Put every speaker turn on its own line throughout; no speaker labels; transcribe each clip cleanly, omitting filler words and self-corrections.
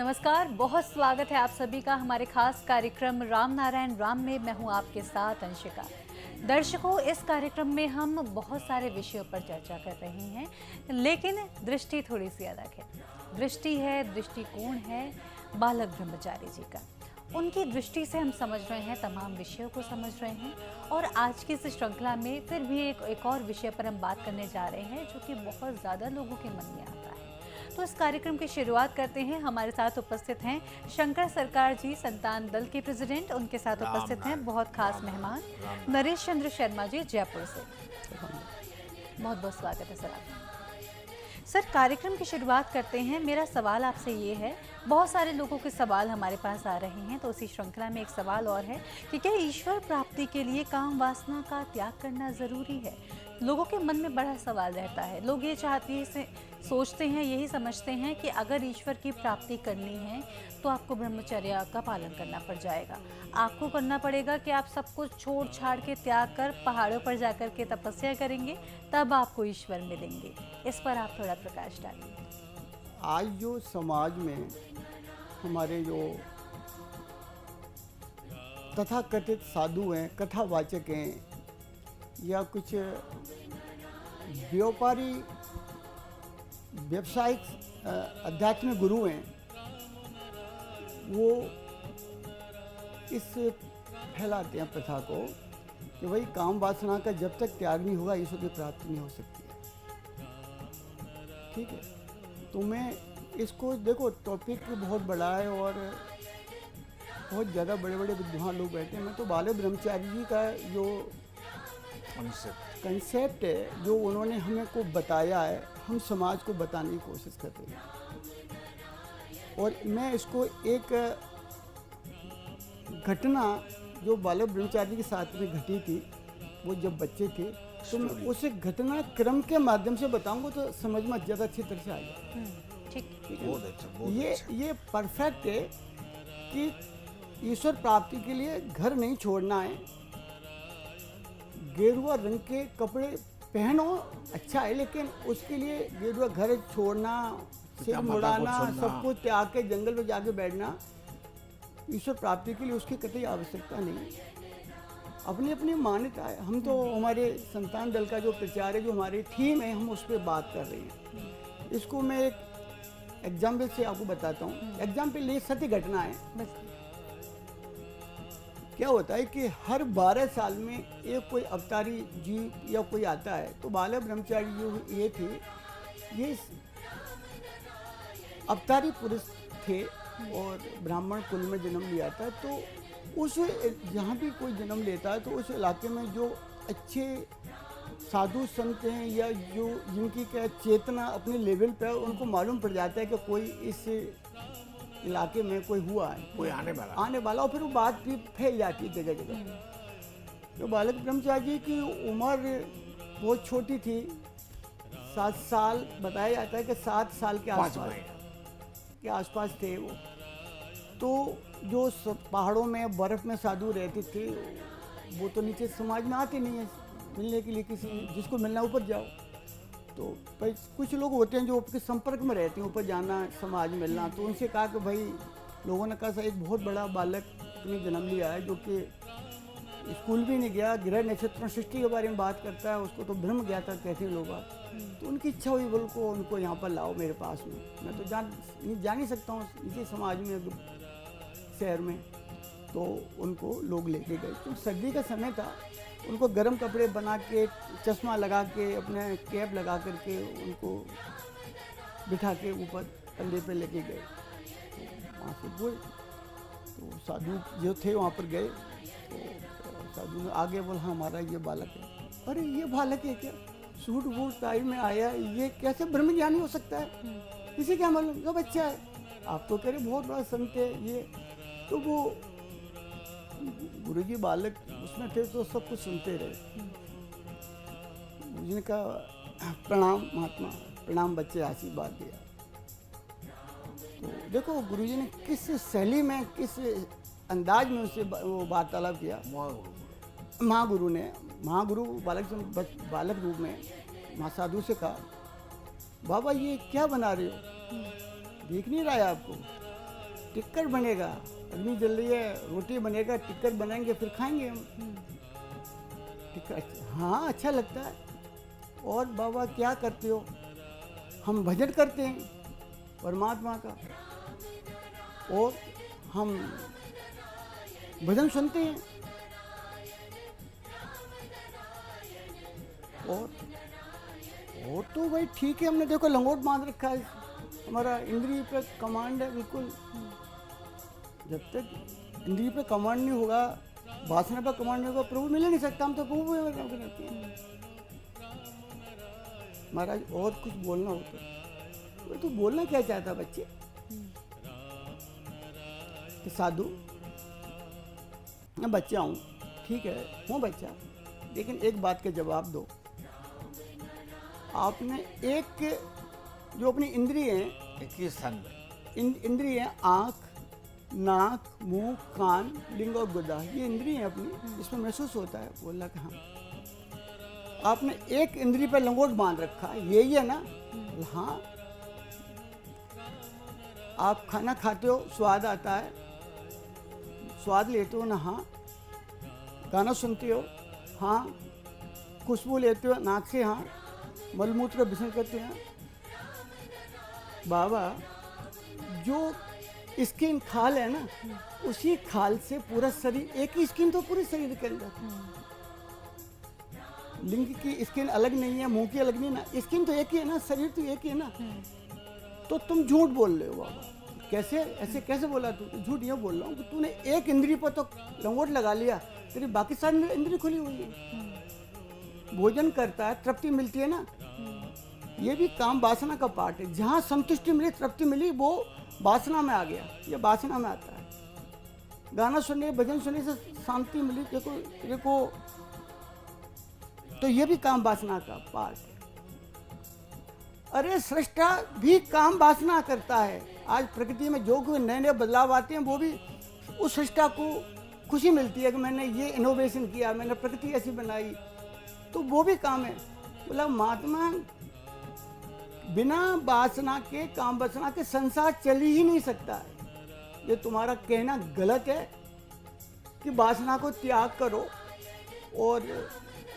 नमस्कार, बहुत स्वागत है आप सभी का हमारे खास कार्यक्रम राम नारायण राम में। मैं हूं आपके साथ अंशिका। दर्शकों, इस कार्यक्रम में हम बहुत सारे विषयों पर चर्चा कर रहे हैं, लेकिन दृष्टि थोड़ी सी अलग है। दृष्टिकोण है बालक ब्रह्मचारी जी का। उनकी दृष्टि से हम समझ रहे हैं, तमाम विषयों को समझ रहे हैं। और आज की इस श्रृंखला में फिर भी एक और विषय पर हम बात करने जा रहे हैं, जो कि बहुत ज़्यादा लोगों के मन में आता है। तो इस कार्यक्रम की शुरुआत करते हैं। हमारे साथ उपस्थित हैं शंकर सरकार जी, संतान दल के प्रेसिडेंट। उनके साथ उपस्थित हैं बहुत खास मेहमान नरेश चंद्र शर्मा जी, जयपुर से। बहुत बहुत स्वागत है सर आपका। सर, कार्यक्रम की शुरुआत करते हैं। मेरा सवाल आपसे ये है, बहुत सारे लोगों के सवाल हमारे पास आ रहे हैं, तो उसी श्रृंखला में एक सवाल और है कि क्या ईश्वर प्राप्ति के लिए काम वासना का त्याग करना ज़रूरी है? लोगों के मन में बड़ा सवाल रहता है। लोग ये सोचते हैं, यही समझते हैं कि अगर ईश्वर की प्राप्ति करनी है तो आपको ब्रह्मचर्य का पालन करना पड़ जाएगा। आपको करना पड़ेगा कि आप सब कुछ छोड़ छाड़ के त्याग कर पहाड़ों पर जाकर के तपस्या करेंगे, तब आपको ईश्वर मिलेंगे। इस पर आप थोड़ा प्रकाश डालिए।
आज जो समाज में हमारे जो तथाकथित साधु हैं, कथावाचक हैं, या कुछ व्यापारी व्यावसायिक आध्यात्मिक गुरु हैं, वो इस फैलाते हैं प्रथा को कि भाई काम वासना का जब तक त्याग नहीं होगा ईश्वर की प्राप्ति नहीं हो सकती है। ठीक है, तो मैं इसको देखो, टॉपिक बहुत बड़ा है और बहुत ज़्यादा बड़े बड़े विद्वान लोग बैठे हैं। मैं तो बालक ब्रह्मचारी जी का जो कंसेप्ट है, जो उन्होंने हमें को बताया है, हम समाज को बताने की कोशिश कर रहे हैं। और मैं इसको एक घटना जो बालक ब्रह्मचारी के साथ में घटी थी, वो जब बच्चे थे, तो मैं उस घटना क्रम के माध्यम से बताऊंगा तो समझ में ज़्यादा अच्छी तरह से आ जाए। ठीक, ये परफेक्ट है कि ईश्वर प्राप्ति के लिए घर नहीं छोड़ना है। गेरुआ रंग के कपड़े पहनो, अच्छा है, लेकिन उसके लिए गेरुआ घर छोड़ना, सिर मुड़ाना, सब कुछ त्याग के जंगल में जाके बैठना ईश्वर प्राप्ति के लिए उसकी कतई आवश्यकता नहीं। अपनी अपनी मान्यता है। हम तो हमारे संतान दल का जो प्रचार है, जो हमारी थीम है, हम उस पर बात कर रहे हैं। इसको मैं एक एग्जाम्पल से आपको बताता हूँ। एग्जाम्पल ये सत्य घटना है। क्या होता है कि हर 12 साल में एक कोई अवतारी जीव या कोई आता है। तो बालक ब्रह्मचारी जो ये थे, ये अवतारी पुरुष थे और ब्राह्मण कुल में जन्म लिया था। तो उस जहाँ भी कोई जन्म लेता है तो उस इलाके में जो अच्छे साधु संत हैं या जो जिनकी क्या चेतना अपने लेवल पर, उनको मालूम पड़ जाता है कि कोई इस इलाके में कोई हुआ है,
कोई आने वाला
और फिर वो बात भी फैल जाती है जगह जगह। तो बालक ब्रह्मचारी जी की उम्र बहुत छोटी थी, 7 साल बताया जाता है कि 7 साल के आसपास थे वो। तो जो पहाड़ों में बर्फ़ में साधु रहते थे, वो तो नीचे समाज में आते नहीं है मिलने के लिए, किसी जिसको मिलना ऊपर जाओ। तो कुछ लोग होते हैं जो आपके संपर्क में रहते हैं, ऊपर जाना, समाज मिलना। तो उनसे कहा कि भाई, लोगों ने कहा एक बहुत बड़ा बालक ने जन्म लिया है जो कि स्कूल भी नहीं गया, ग्रह नक्षत्र सृष्टि के बारे में बात करता है, उसको तो ब्रह्म ज्ञाता कहते हैं लोग। तो उनकी इच्छा हुई, बोल को उनको यहाँ पर लाओ मेरे पास में। मैं तो जा नहीं सकता हूँ इसी समाज में, शहर में। तो उनको लोग लेके गए। तो सर्दी का समय था, उनको गर्म कपड़े बना के, चश्मा लगा के, अपने कैप लगा करके उनको बिठा के ऊपर कंधे पे लेके गए। तो वहाँ से बोल, तो साधु जो थे वहाँ पर गए। तो साधु ने आगे बोला, हाँ हमारा ये बालक है। अरे ये बालक है क्या? सूट बूट टाई में आया, ये कैसे ब्रह्म ज्ञानी हो सकता है? इसे क्या मालूम, जो बच्चा है। आप तो कह रहे बहुत बड़ा संत है ये। तो वो गुरुजी बालक उसमें थे तो सब कुछ सुनते रहे। गुरुजी ने कहा, प्रणाम महात्मा, प्रणाम बच्चे, आशीर्वाद दिया। तो देखो गुरुजी ने किस शैली में, किस अंदाज में उससे वो वार्तालाप किया। महागुरु बालक रूप में महासाधु से कहा, बाबा ये क्या बना रहे हो, देख नहीं रहा है आपको? टिक्कर बनेगा, अग्नि जल रही है, रोटी बनेगा, टिक्कर बनाएंगे, फिर खाएंगे हम। टिक्कर हाँ अच्छा लगता है। और बाबा क्या करते हो? हम भजन करते हैं परमात्मा का, और हम भजन सुनते हैं, और तो भाई ठीक है। हमने देखो लंगोट बांध रखा है, हमारा इंद्रिय पे कमांड है बिल्कुल। जब तक इंद्रिय पे कमांड नहीं होगा, वासना पे कमांड नहीं होगा, प्रभु मिल ही नहीं सकता। हम तो प्रभु रहते हैं। महाराज और कुछ बोलना हो तो तू बोलना क्या चाहता बच्चे? कि साधु मैं बच्चा हूँ, ठीक है हूँ बच्चा, लेकिन एक बात का जवाब दो। आपने एक जो अपनी इंद्रिय हैं,
21 स्थान में
इंद्रिय हैं, आँख, नाक, मुंह, कान, लिंग और गुदा, ये इंद्रिय हैं अपनी, इसमें महसूस होता है। बोला कि हाँ। आपने एक इंद्रिय पर लंगोट बांध रखा है, यही है ना? हाँ। आप खाना खाते हो, स्वाद आता है, स्वाद लेते हो ना? हाँ। गाना सुनते हो? हाँ। खुशबू लेते हो नाक से? हाँ। मलमूत्र का विसर्जन करते हैं? बाबा जो स्किन खाल है ना, उसी खाल से पूरा शरीर, एक ही स्किन तो पूरे शरीर के अंदर। लिंग की स्किन अलग नहीं है, मुंह की अलग नहीं है ना, स्किन तो एक ही है ना, शरीर तो एक ही है ना। तो तुम झूठ बोल रहे हो बाबा। कैसे? ऐसे कैसे बोला तू? झूठ ये बोल रहा हूँ कि तूने एक इंद्रिय पर तो लंगोट लगा लिया, तेरी बाकी सारी इंद्रिय खुली हुई है। भोजन करता है, तृप्ति मिलती है ना, ये भी काम वासना का पार्ट है। जहाँ संतुष्टि मिली, तृप्ति मिली, वो वासना में आ गया, ये वासना में आता है। गाना सुनने, भजन सुनने से शांति मिली, देखो तो ये भी काम वासना का पार्ट है। अरे सृष्टा भी काम वासना करता है। आज प्रकृति में जो कोई नए नए बदलाव आते हैं, वो भी उस सृष्टा को खुशी मिलती है कि मैंने ये इनोवेशन किया, मैंने प्रकृति ऐसी बनाई, तो वो भी काम है। बोला महात्मा बिना वासना के, काम वासना के संसार चल ही नहीं सकता है। ये तुम्हारा कहना गलत है कि वासना को त्याग करो और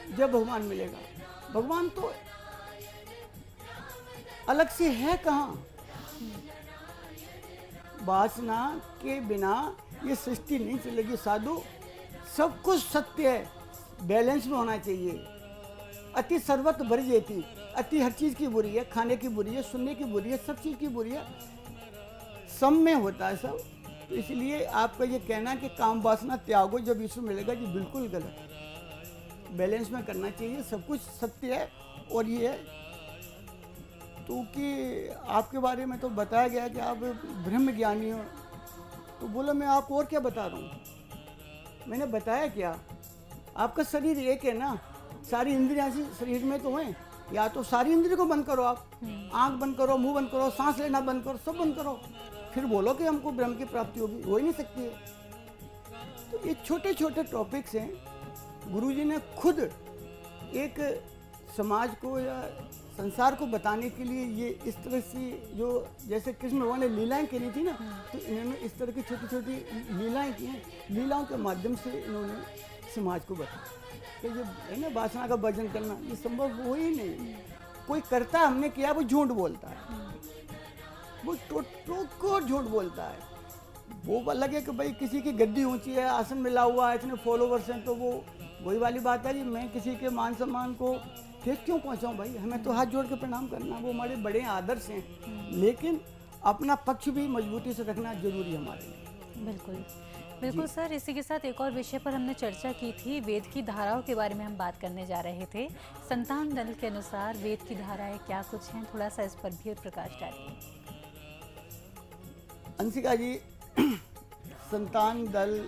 जब भगवान मिलेगा। भगवान तो अलग से है कहाँ? वासना के बिना ये सृष्टि नहीं चलेगी साधु। सब कुछ सत्य है, बैलेंस में होना चाहिए। अति सर्वत्र वर्जेति, अति हर चीज़ की बुरी है, खाने की बुरी है, सुनने की बुरी है, सब चीज़ की बुरी है। सम में होता है सब। तो इसलिए आपका ये कहना कि काम वासना त्यागो जब यीशु मिलेगा, ये बिल्कुल गलत है। बैलेंस में करना चाहिए, सब कुछ सत्य है। और ये तो कि आपके बारे में तो बताया गया कि आप ब्रह्म ज्ञानी हो, तो बोला मैं आपको और क्या बता रहा हूँ? मैंने बताया क्या? आपका शरीर एक है ना, सारी इंद्रियां शरीर में तो हैं। या तो सारी इंद्रियों को बंद करो, आप आंख बंद करो, मुंह बंद करो, सांस लेना बंद करो, सब बंद करो, फिर बोलो कि हमको ब्रह्म की प्राप्ति होगी। हो ही नहीं सकती है। तो ये छोटे छोटे टॉपिक्स हैं। गुरुजी ने खुद एक समाज को या संसार को बताने के लिए ये इस तरह से, जो जैसे कृष्ण भगवान ने लीलाएं करी थी ना, तो इन्होंने इस तरह की छोटी छोटी लीलाएं की हैं। लीलाओं के माध्यम से इन्होंने समाज को बताया कि ये है ना, वासना का वर्जन करना ये संभव हो ही नहीं। कोई करता, हमने किया, वो झूठ बोलता है, वो टोक झूठ बोलता है। वो लगे कि भाई किसी की गद्दी ऊंची है, आसन मिला हुआ है, इतने फॉलोवर्स हैं, तो वो वही वाली बात है जी, मैं किसी के मान सम्मान को ठेस क्यों पहुंचाऊं? भाई हमें तो हाथ जोड़ के प्रणाम करना, वो हमारे बड़े आदर्श हैं। लेकिन अपना पक्ष भी मजबूती से रखना जरूरी है हमारे लिए।
बिल्कुल बिल्कुल सर। इसी के साथ एक और विषय पर हमने चर्चा की थी, वेद की धाराओं के बारे में हम बात करने जा रहे थे। संतान दल के अनुसार वेद की धाराएं क्या कुछ हैं, थोड़ा सा इस पर भी प्रकाश डालिए।
अंशिका जी, संतान दल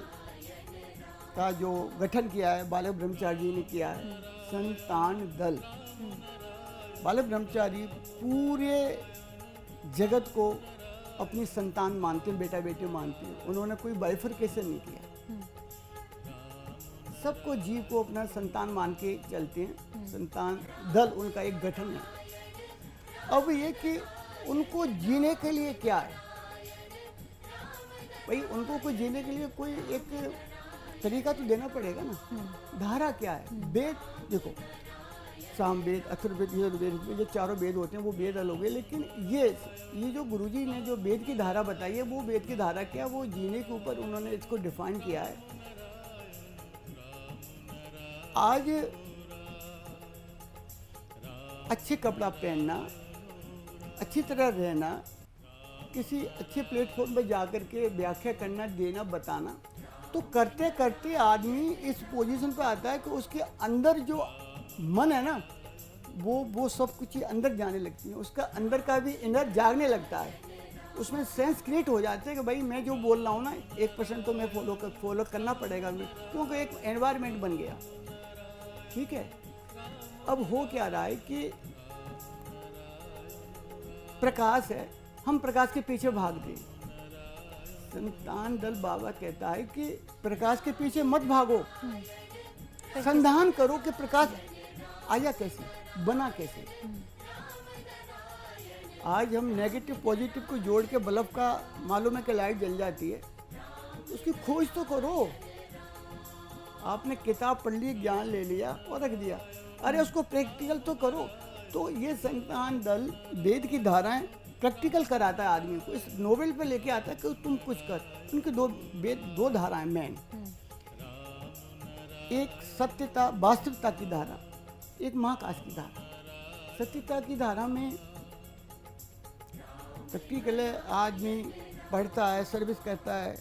का जो गठन किया है बालक ब्रह्मचारी जी ने किया है। संतान दल, बालक ब्रह्मचारी पूरे जगत को अपनी संतान मानते हैं, बेटा बेटी मानते हैं। उन्होंने कोई बाइफरकेशन नहीं किया, सबको जीव को अपना संतान मान के चलते हैं। संतान दल उनका एक गठन है। अब ये कि उनको जीने के लिए क्या है, भाई उनको कोई जीने के लिए कोई एक तरीका तो देना पड़ेगा ना। धारा क्या है? वेद देखो, साम वेद, अथर्ववेद, यजुर्वेद, ये चारों वेद होते हैं, वो वेद अलग है। लेकिन ये जो गुरुजी ने जो वेद की धारा बताई है, वो वेद की धारा क्या, वो जीने के ऊपर उन्होंने इसको डिफाइन किया है। आज अच्छे कपड़ा पहनना, अच्छी तरह रहना, किसी अच्छे प्लेटफॉर्म पर जाकर के व्याख्या करना, देना, बताना, तो करते करते आदमी इस पोजीशन पर आता है कि उसके अंदर जो मन है ना, वो सब कुछ ही अंदर जाने लगती है, उसका अंदर का भी इनर जागने लगता है, उसमें सेंस क्रिएट हो जाते हैं कि भाई मैं जो बोल रहा हूँ ना 1% तो मैं फॉलो करना पड़ेगा, क्योंकि एक एनवायरनमेंट बन गया। ठीक है, अब हो क्या रहा है कि प्रकाश है, हम प्रकाश के पीछे भागते हैं। संतान दल बाबा कहता है कि प्रकाश के पीछे मत भागो, संधान करो कि प्रकाश आया कैसे, बना कैसे। आज हम नेगेटिव पॉजिटिव को जोड़ के बल्ब का मालूम है कि लाइट जल जाती है, उसकी खोज तो करो। आपने किताब पढ़ ली, ज्ञान ले लिया और रख दिया, अरे उसको प्रैक्टिकल तो करो। तो ये संतान दल वेद की धाराएं प्रैक्टिकल कराता है आदमी को, इस नोवेल पे लेके आता है कि तुम कुछ कर। उनकी दो धाराएं मेन, एक सत्यता वास्तविकता की धारा, एक महाकाश की धारा। सत्यता की धारा में प्रैक्टिकल आदमी पढ़ता है, सर्विस करता है,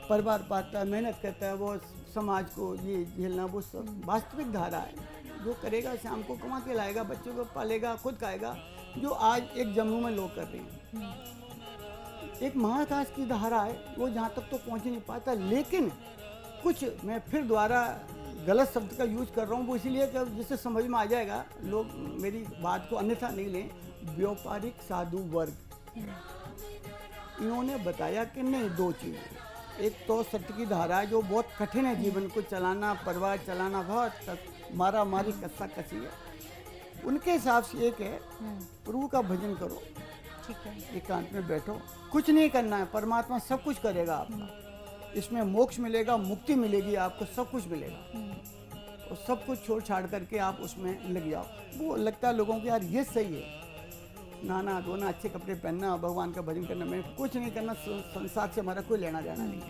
परिवार पालता है, मेहनत करता है, वो समाज को ये झेलना, वो सब वास्तविक धारा है। जो करेगा शाम को कमा के लाएगा, बच्चों को पालेगा, खुद खाएगा, जो आज एक जम्मू में लोग कर रहे हैं। एक महाकाश की धारा है, वो जहाँ तक तो पहुँच नहीं पाता। लेकिन कुछ, मैं फिर दोबारा गलत शब्द का यूज कर रहा हूँ, वो इसीलिए कि जिससे समझ में आ जाएगा, लोग मेरी बात को अन्यथा नहीं लें। व्यापारिक साधु वर्ग, इन्होंने बताया कि नहीं, दो चीज़ें, एक तो सत्य की धारा है जो बहुत कठिन है, जीवन को चलाना, परिवार चलाना बहुत मारा मारी, कस्सा कसी है। उनके हिसाब से एक है, प्रभु का भजन करो,
ठीक है,
एकांत में बैठो, कुछ नहीं करना है, परमात्मा सब कुछ करेगा आपका, इसमें मोक्ष मिलेगा, मुक्ति मिलेगी, आपको सब कुछ मिलेगा। और सब कुछ छोड़ छाड़ करके आप उसमें लग जाओ। वो लगता है लोगों को यार ये सही है, नहाना धोना, अच्छे कपड़े पहनना, भगवान का भजन करना, मैं कुछ नहीं करना, संसार से हमारा कोई लेना देना नहीं है।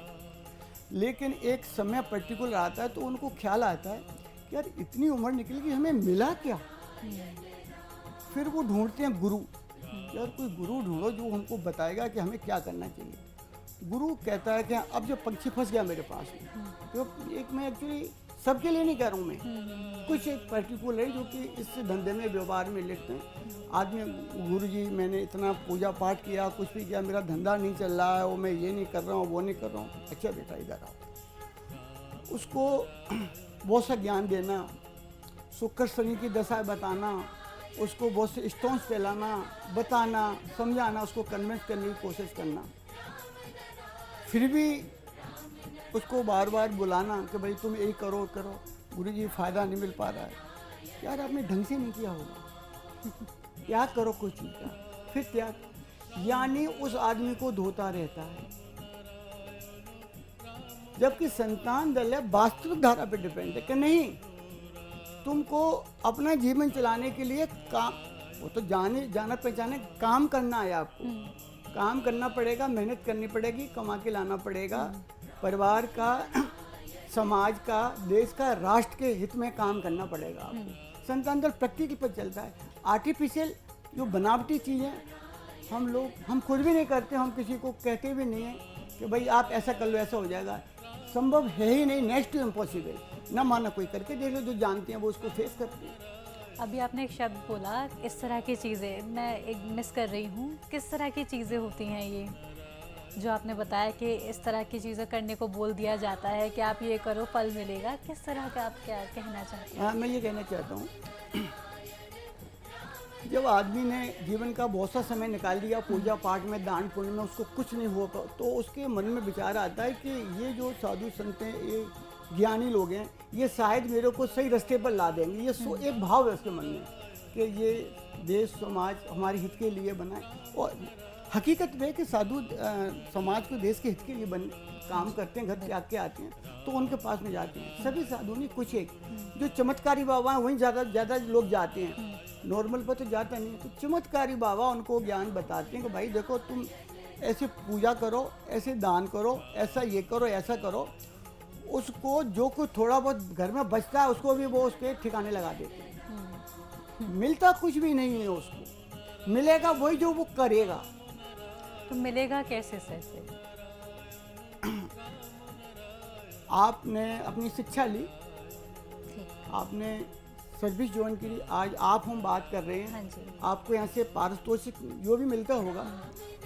लेकिन एक समय पर्टिकुलर आता है तो उनको ख्याल आता है कि यार इतनी उम्र निकल गई, हमें मिला क्या। फिर वो ढूंढते हैं गुरु, यार कोई गुरु ढूंढो जो हमको बताएगा कि हमें क्या करना चाहिए। गुरु कहता है कि अब जो पंछी फंस गया मेरे पास में, तो एक मैं एक्चुअली सबके लिए नहीं कह रहा हूँ, मैं कुछ एक पर्टिकुलर है जो कि इस धंधे में, व्यवहार में लिखते हैं। आदमी, गुरु जी मैंने इतना पूजा पाठ किया, कुछ भी किया, मेरा धंधा नहीं चल रहा है, वो मैं ये नहीं कर रहा हूँ, वो नहीं कर रहा हूँ। अच्छा बेटा इधर आओ, उसको बहुत सा ज्ञान देना, शुक्र शनि की दशा बताना, उसको बहुत से स्टोन्स फैलाना, बताना, समझाना, उसको कन्विंस करने की कोशिश करना, फिर भी उसको बार बार बुलाना कि भाई तुम यही करो करो, गुरुजी फ़ायदा नहीं मिल पा रहा है, यार आपने ढंग से नहीं किया होगा, त्याग करो कोई चीज़ का, फिर त्याग, यानी उस आदमी को धोता रहता है। जबकि संतान दल है वास्तविक धारा पे डिपेंड है कि नहीं, तुमको अपना जीवन चलाने के लिए काम, वो तो जाना पहचाने, काम करना है आपको, काम करना पड़ेगा, मेहनत करनी पड़ेगी, कमा के लाना पड़ेगा, परिवार का, समाज का, देश का, राष्ट्र के हित में काम करना पड़ेगा आपको। संतान दल प्रैक्टिकल पर चलता है। आर्टिफिशियल जो बनावटी चीज़ें हम खुद भी नहीं करते, हम किसी को कहते भी नहीं हैं कि भाई आप ऐसा कर लो, ऐसा हो जाएगा, संभव है ही नहीं, नेक्स्ट टू इम्पॉसिबल। ना माना कोई करके देख लो, जो जानते हैं वो उसको फेस करते हैं।
अभी आपने एक शब्द बोला, इस तरह की चीज़ें, मैं एक मिस कर रही हूँ, किस तरह की चीज़ें होती हैं ये जो आपने बताया कि इस तरह की चीज़ें करने को बोल दिया जाता है कि आप ये करो फल मिलेगा, किस तरह का आप क्या कहना चाहते हैं?
हाँ, मैं ये कहना चाहता हूँ, जब आदमी ने जीवन का बहुत सा समय निकाल दिया पूजा पाठ में, दान पुण्य में, उसको कुछ नहीं हुआ, तो उसके मन में विचार आता है कि ये जो साधु संत हैं, ये ज्ञानी लोग हैं, ये शायद मेरे को सही रास्ते पर ला देंगे। ये एक भाव है उसके मन में कि ये देश समाज हमारे हित के लिए बना है। और हकीकत में कि साधु समाज को देश के हित के लिए काम करते हैं, घर त्याग के आते हैं तो उनके पास में जाते हैं। सभी साधु नहीं, कुछ एक जो चमत्कारी बाबा हैं वहीं ज़्यादा लोग जाते हैं, नॉर्मल पर तो जाता नहीं। तो चमत्कारी बाबा उनको ज्ञान बताते हैं कि भाई देखो तुम ऐसे पूजा करो, ऐसे दान करो, ऐसा ये करो, ऐसा करो। उसको जो कुछ थोड़ा बहुत घर में बचता है उसको भी वो उसके ठिकाने लगा देते हैं। मिलता कुछ भी नहीं है उसको, मिलेगा वही जो वो करेगा।
तो मिलेगा कैसे सर से?
आपने अपनी शिक्षा ली,
ठीक,
आपने सर्विस ज्वाइन की, आज आप हम बात कर रहे
हाँ
हैं,
जी,
आपको यहाँ से पारितोषिक जो भी मिलता होगा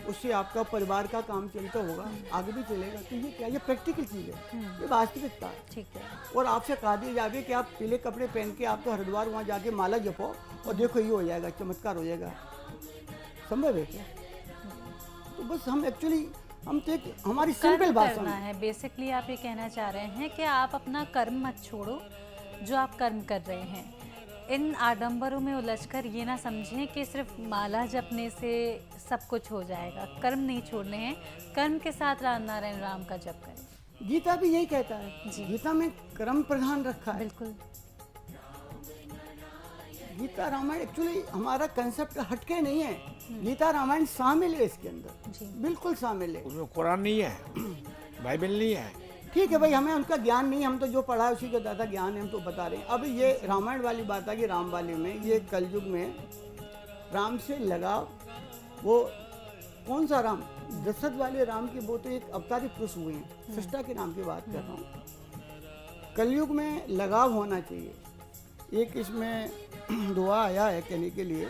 उससे आपका परिवार का काम चलता होगा, आगे भी चलेगा। तो ये क्या, ये प्रैक्टिकल चीज़ है, ये वास्तविकता है।
ठीक है।
और आपसे कहा दिया जाए कि आप पीले कपड़े पहन के आप तो हरिद्वार वहाँ जाके माला जपो और देखो ये हो जाएगा, चमत्कार हो जाएगा, संभव है क्या? तो बस हम एक्चुअली हम तो एक हमारी सिंपल
कर्म
भाषा
करना
में
है। बेसिकली आप ये कहना चाह रहे हैं कि आप अपना कर्म मत छोड़ो जो आप कर्म कर रहे हैं। इन आडंबरों में उलझकर ये ना समझें कि सिर्फ माला जपने से सब कुछ हो जाएगा। कर्म नहीं छोड़ने हैं, कर्म के साथ राम नारायण राम का जप करें।
गीता भी यही कहता है,
जी।
गीता में कर्म प्रधान रखा है।
बिल्कुल,
गीता रामायण एक्चुअली हमारा कंसेप्ट हटके नहीं है, गीता रामायण शामिल है इसके अंदर,
जी।
बिल्कुल शामिल है।
उसमें कुरान नहीं है, बाइबल नहीं है।
ठीक है भाई, हमें उनका ज्ञान नहीं, हम तो जो पढ़ा है उसी का ज़्यादा ज्ञान है, हम तो बता रहे हैं। अब ये रामायण वाली बात आ गई, राम वाली में, ये कलयुग में राम से लगाव, वो कौन सा राम, दशरथ वाले राम की, वो तो एक अवतारी पुरुष हुए हैं, सृष्टा के नाम की बात कर रहा हूँ। कलयुग में लगाव होना चाहिए। एक इसमें दुआ आया है कहने के लिए,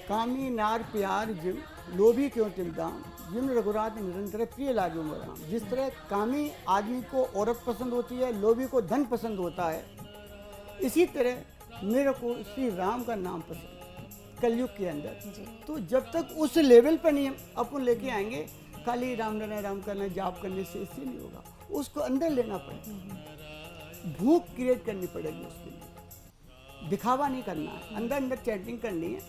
कामी नार प्यार जिम लोभी क्यों तिल दाम, जिम रघुरात निरंतर प्रिय लागो राम। जिस तरह कामी आदमी को औरत पसंद होती है, लोभी को धन पसंद होता है, इसी तरह मेरे को श्री राम का नाम पसंद है कलयुग के अंदर।
जी।
तो जब तक उस लेवल पर नहीं अपन लेके आएंगे, खाली राम नारायण राम करना जाप करने से इससे नहीं होगा, उसको अंदर लेना पड़ेगा, भूख क्रिएट करनी पड़ेगी उसके लिए, दिखावा नहीं करना है, अंदर अंदर चैटिंग करनी है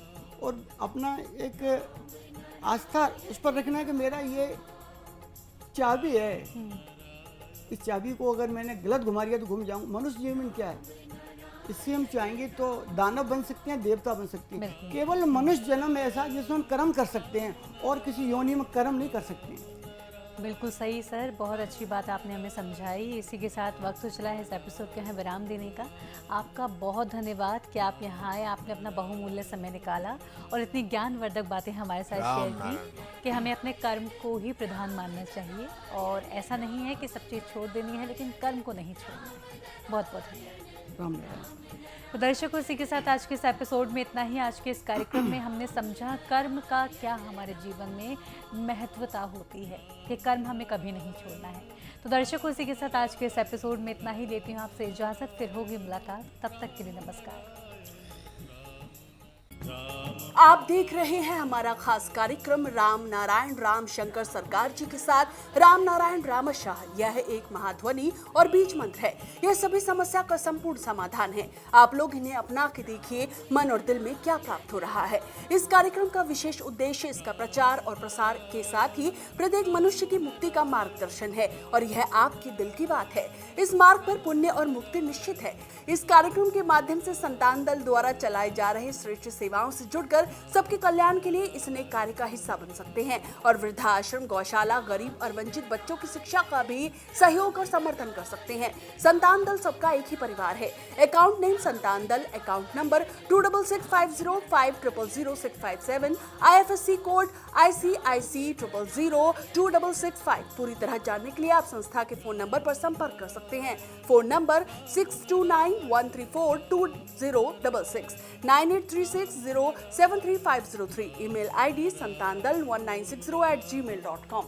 और अपना एक आस्था उस पर रखना है कि मेरा ये चाबी है, इस चाबी को अगर मैंने गलत घुमा दिया तो घूम जाऊँ। मनुष्य जीवन क्या है, इससे हम चाहेंगे तो दानव बन सकते हैं, देवता बन सकते हैं।
बिल्कुल।
केवल मनुष्य जन्म ऐसा जिसमें हम कर्म कर सकते हैं और किसी योनि में कर्म नहीं कर सकते हैं।
बिल्कुल सही सर, बहुत अच्छी बात आपने हमें समझाई। इसी के साथ वक्त तो चला है इस एपिसोड के यहाँ विराम देने का। आपका बहुत धन्यवाद कि आप यहाँ आए, आपने अपना बहुमूल्य समय निकाला और इतनी ज्ञानवर्धक बातें हमारे साथ
राम
शेयर की
नारायण।
कि हमें अपने कर्म को ही प्रधान मानना चाहिए और ऐसा नहीं है कि सब चीज़ छोड़ देनी है, लेकिन कर्म को नहीं छोड़ना है। बहुत बहुत धन्यवाद।
राम नारायण।
तो दर्शकों, इसी के साथ आज के इस एपिसोड में इतना ही। आज के इस कार्यक्रम में हमने समझा कर्म का क्या हमारे जीवन में महत्वता होती है, कि कर्म हमें कभी नहीं छोड़ना है। तो दर्शकों, इसी के साथ आज के इस एपिसोड में इतना ही। लेती हूँ आपसे इजाज़त, फिर होगी मुलाकात, तब तक के लिए नमस्कार।
आप देख रहे हैं हमारा खास कार्यक्रम राम नारायण राम शंकर सरकार जी के साथ राम नारायण रामशाह। यह एक महाध्वनि और बीज मंत्र है। यह सभी समस्या का संपूर्ण समाधान है। आप लोग इन्हें अपना के देखिए, मन और दिल में क्या प्राप्त हो रहा है। इस कार्यक्रम का विशेष उद्देश्य इसका प्रचार और प्रसार के साथ ही प्रत्येक मनुष्य की मुक्ति का मार्गदर्शन है और यह आपकी दिल की बात है। इस मार्ग पर पुण्य और मुक्ति निश्चित है। इस कार्यक्रम के माध्यम से संतान दल द्वारा चलाए जा रहे श्रेष्ठ सेवाओं से जुड़कर सबके कल्याण के लिए इस नए कार्य का हिस्सा बन सकते हैं और वृद्धाश्रम, गौशाला, गरीब और वंचित बच्चों की शिक्षा का भी सहयोग और समर्थन कर सकते हैं। संतान दल सबका एक ही परिवार है। अकाउंट नेम संतान दल, account number 266505000657, IFSC code ICIC 000265। पूरी तरह जानने के लिए आप संस्था के फोन नंबर पर संपर्क कर सकते हैं। Phone number 6291342066, 9836073503। Email ID santandal1960@gmail.com।